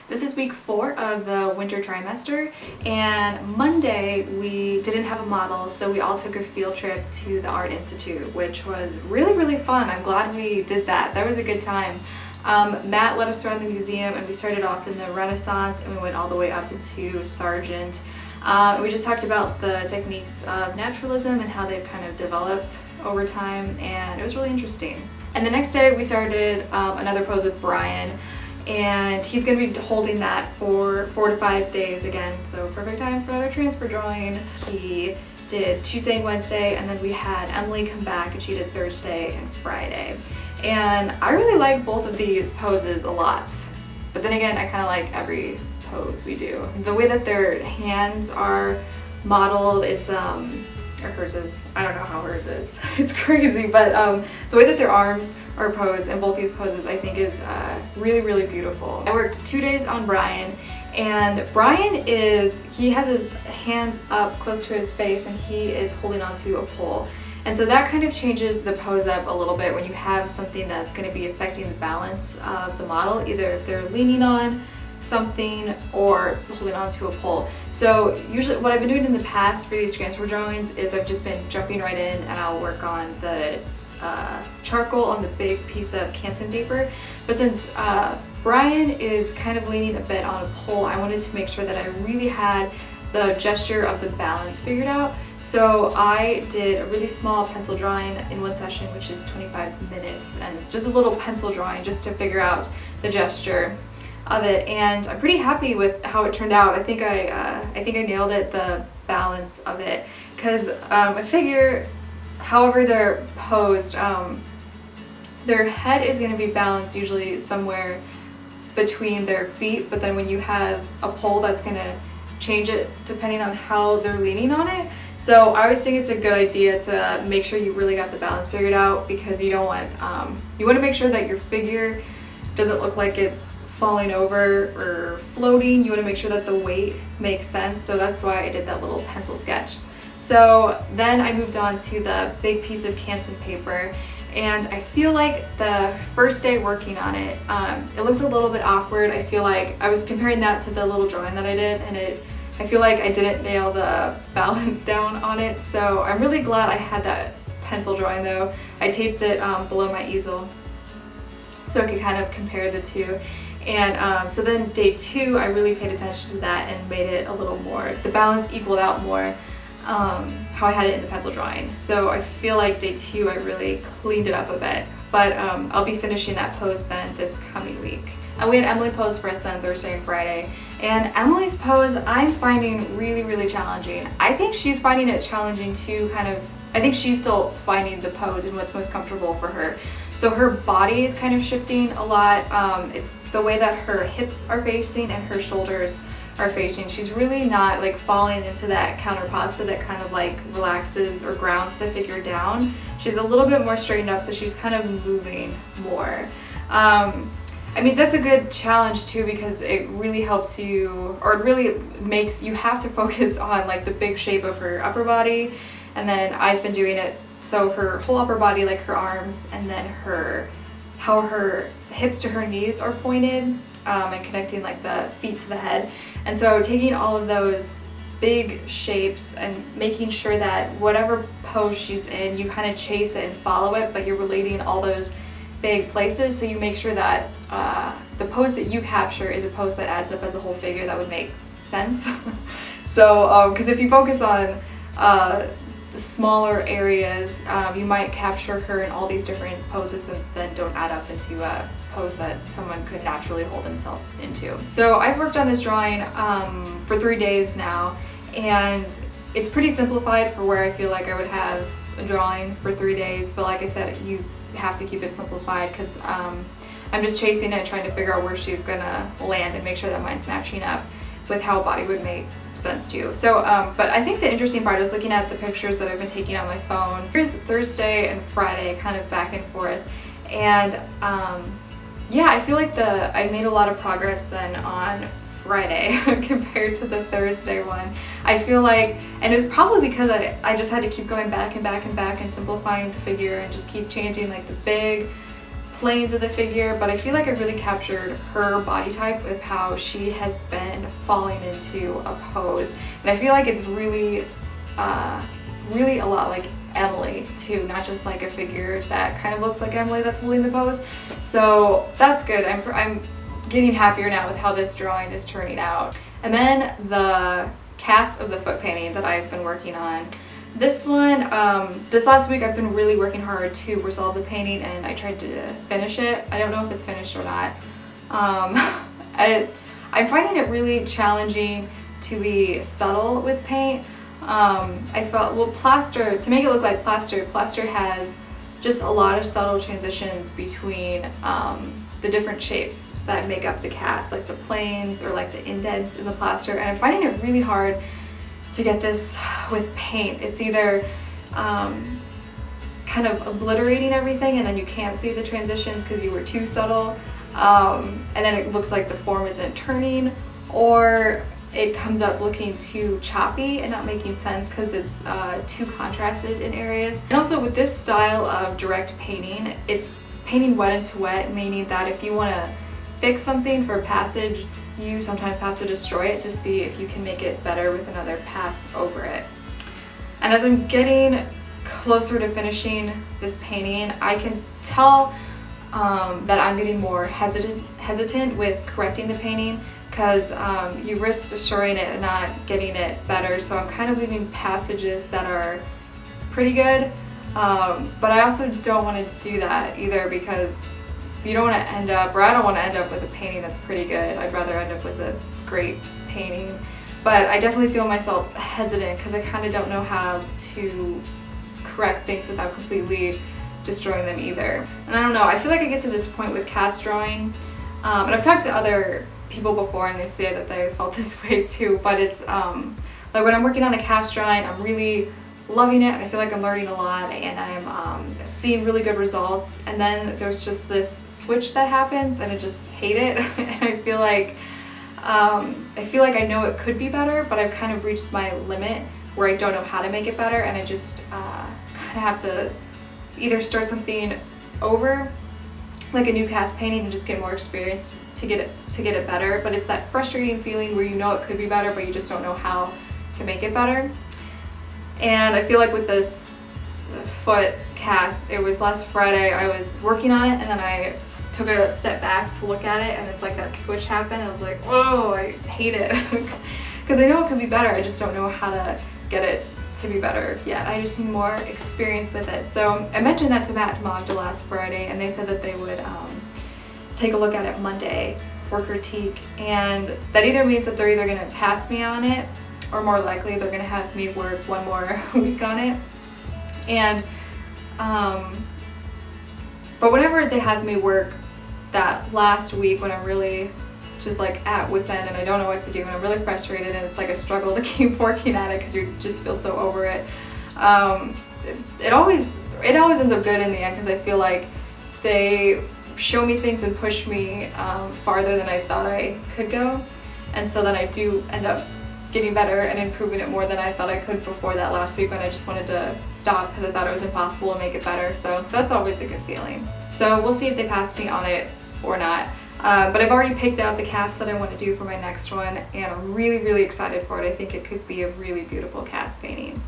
This is week 4 of the winter trimester, and Monday we didn't have a model, so we all took a field trip to the Art Institute, which was really fun. I'm glad we did that. That was a good time. Matt led us around the museum, and we started off in the Renaissance and we went all the way up into Sargent. We just talked about the techniques of naturalism and how they've kind of developed over time, and it was really interesting. And the next day we started another pose with Brian, and he's going to be holding that for 4 to 5 days again, so perfect time for another transfer drawing. He did Tuesday and Wednesday, and then we had Emily come back and she did Thursday and Friday. And I really like both of these poses a lot, but then again I kind of like every pose we do. The way that their hands are modeled, it's or hers is, I don't know how hers is, it's crazy, but the way that their arms are posed in both these poses I think is really beautiful. I worked 2 days on Brian, and Brian he has his hands up close to his face and he is holding onto a pole. And so that kind of changes the pose up a little bit when you have something that's going to be affecting the balance of the model, either if they're leaning on something or holding onto a pole. So usually what I've been doing in the past for these transfer drawings is I've just been jumping right in and I'll work on the charcoal on the big piece of Canson paper. But since Brian is kind of leaning a bit on a pole, I wanted to make sure that I really had the gesture of the balance figured out. So I did a really small pencil drawing in one session, which is 25 minutes, and just a little pencil drawing just to figure out the gesture of it, and I'm pretty happy with how it turned out. I think I nailed it, the balance of it, because I figure however they're posed, their head is going to be balanced usually somewhere between their feet, but then when you have a pole, that's going to change it depending on how they're leaning on it. So I always think it's a good idea to make sure you really got the balance figured out, because you don't want you want to make sure that your figure doesn't look like it's falling over or floating. You want to make sure that the weight makes sense, so that's why I did that little pencil sketch. So then I moved on to the big piece of Canson paper, and I feel like the first day working on it, it looks a little bit awkward. I feel like I was comparing that to the little drawing that I did, and I feel like I didn't nail the balance down on it, so I'm really glad I had that pencil drawing though. I taped it below my easel so I could kind of compare the two. And so then day 2, I really paid attention to that and made it a little more, the balance equaled out more how I had it in the pencil drawing. So I feel like day 2 I really cleaned it up a bit, but I'll be finishing that pose then this coming week. And we had Emily pose for us then Thursday and Friday, and Emily's pose I'm finding really challenging. I think she's finding it challenging too, I think she's still finding the pose and what's most comfortable for her. So her body is kind of shifting a lot. It's the way that her hips are facing and her shoulders are facing. She's really not like falling into that counterposta that kind of like relaxes or grounds the figure down. She's a little bit more straightened up, so she's kind of moving more. I mean, that's a good challenge too, because it really helps you, or it really makes you have to focus on like the big shape of her upper body. And then I've been doing it so her whole upper body, like her arms, and then how her hips to her knees are pointed, and connecting like the feet to the head. And so taking all of those big shapes and making sure that whatever pose she's in, you kind of chase it and follow it, but you're relating all those big places, so you make sure that the pose that you capture is a pose that adds up as a whole figure that would make sense. So because if you focus on the smaller areas, you might capture her in all these different poses that then don't add up into a pose that someone could naturally hold themselves into. So I've worked on this drawing for 3 days now, and it's pretty simplified for where I feel like I would have a drawing for 3 days, but like I said, you have to keep it simplified, because I'm just chasing it, trying to figure out where she's gonna land and make sure that mine's matching up with how a body would make sense too. So, but I think the interesting part is looking at the pictures that I've been taking on my phone. Here's Thursday and Friday, kind of back and forth, and yeah, I feel like I made a lot of progress then on Friday compared to the Thursday one. I feel like, and it was probably because I just had to keep going back and back and back and simplifying the figure and just keep changing like the big planes of the figure, but I feel like I really captured her body type with how she has been falling into a pose. And I feel like it's really really a lot like Emily too, not just like a figure that kind of looks like Emily that's holding the pose. So that's good. I'm getting happier now with how this drawing is turning out. And then the cast of the foot painting that I've been working on. This one, this last week I've been really working hard to resolve the painting, and I tried to finish it. I don't know if it's finished or not. I'm finding it really challenging to be subtle with paint. I felt, well, plaster, to make it look like plaster has just a lot of subtle transitions between the different shapes that make up the cast, like the planes or like the indents in the plaster, and I'm finding it really hard to get this with paint. It's either kind of obliterating everything and then you can't see the transitions because you were too subtle, and then it looks like the form isn't turning, or it comes up looking too choppy and not making sense because it's too contrasted in areas. And also with this style of direct painting, it's painting wet into wet, meaning that if you want to fix something for a passage, you sometimes have to destroy it to see if you can make it better with another pass over it. And as I'm getting closer to finishing this painting, I can tell that I'm getting more hesitant with correcting the painting, because you risk destroying it and not getting it better. So I'm kind of leaving passages that are pretty good, but I also don't want to do that either, because you don't want to end up, or I don't want to end up with a painting that's pretty good. I'd rather end up with a great painting. But I definitely feel myself hesitant because I kind of don't know how to correct things without completely destroying them either. And I don't know, I feel like I get to this point with cast drawing, and I've talked to other people before and they say that they felt this way too, but it's like when I'm working on a cast drawing, I'm really loving it and I feel like I'm learning a lot and I'm seeing really good results, and then there's just this switch that happens and I just hate it and I feel like I know it could be better, but I've kind of reached my limit where I don't know how to make it better, and I just kind of have to either start something over, like a new cast painting, and just get more experience to get it better. But it's that frustrating feeling where you know it could be better but you just don't know how to make it better. And I feel like with this foot cast, it was last Friday, I was working on it and then I took a step back to look at it and it's like that switch happened. I was like, whoa, I hate it. Because I know it could be better, I just don't know how to get it to be better yet. I just need more experience with it. So I mentioned that to Matt and Magda last Friday and they said that they would take a look at it Monday for critique, and that either means that they're either going to pass me on it, or more likely they're going to have me work one more week on it. And but whenever they have me work that last week when I'm really just like at wit's end and I don't know what to do and I'm really frustrated and it's like a struggle to keep working at it because you just feel so over it, it always ends up good in the end, because I feel like they show me things and push me farther than I thought I could go, and so then I do end up getting better and improving it more than I thought I could before that last week when I just wanted to stop because I thought it was impossible to make it better. So that's always a good feeling. So we'll see if they pass me on it or not. But I've already picked out the cast that I want to do for my next one, and I'm really, really excited for it. I think it could be a really beautiful cast painting.